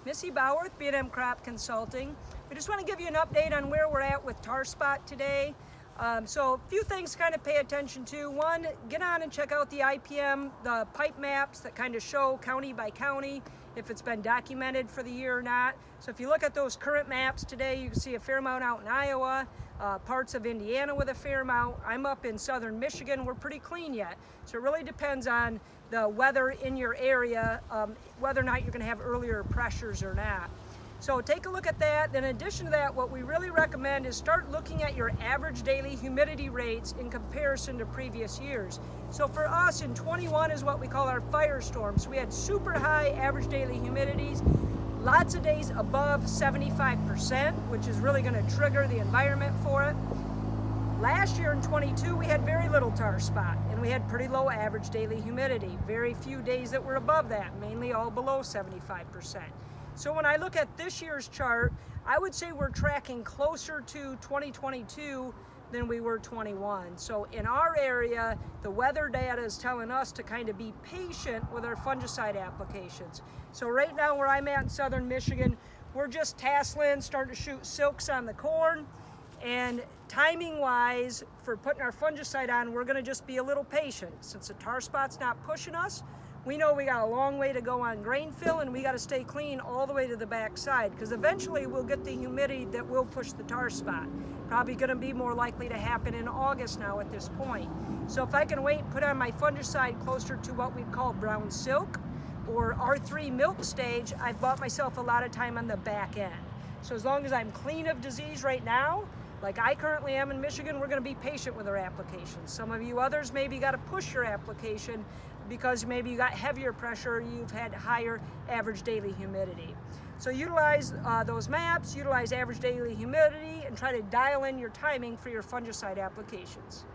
Missy Bauer with B&M Crop Consulting. We just want to give you an update on where we're at with tar spot today. So a few things to kind of pay attention to. One, get on and check out the IPM, the pipe maps that kind of show county by county if it's been documented for the year or not. So if you look at those current maps today, you can see a fair amount out in Iowa, parts of Indiana with a fair amount. I'm up in southern Michigan, we're pretty clean yet. So it really depends on the weather in your area, whether or not you're going to have earlier pressures or not. So take a look at that. Then in addition to that, what we really recommend is start looking at your average daily humidity rates in comparison to previous years. So for us in 21 is what we call our firestorms. We had super high average daily humidities, lots of days above 75%, which is really going to trigger the environment for it. Last year in 22, we had very little tar spot, and we had pretty low average daily humidity. Very few days that were above that, mainly all below 75%. So when I look at this year's chart, I would say we're tracking closer to 2022 than we were 21. So in our area, the weather data is telling us to kind of be patient with our fungicide applications. So right now where I'm at in southern Michigan, we're just tasseling, starting to shoot silks on the corn. And timing wise, for putting our fungicide on, we're gonna just be a little patient. Since the tar spot's not pushing us, we know we got a long way to go on grain fill, and we got to stay clean all the way to the back side, because eventually we'll get the humidity that will push the tar spot. Probably going to be more likely to happen in August now at this point. So if I can wait and put on my fungicide closer to what we call brown silk or R3 milk stage, I've bought myself a lot of time on the back end. So as long as I'm clean of disease right now, like I currently am in Michigan, we're going to be patient with our applications. Some of you others maybe got to push your application because maybe you got heavier pressure or you've had higher average daily humidity. So utilize those maps, utilize average daily humidity, and try to dial in your timing for your fungicide applications.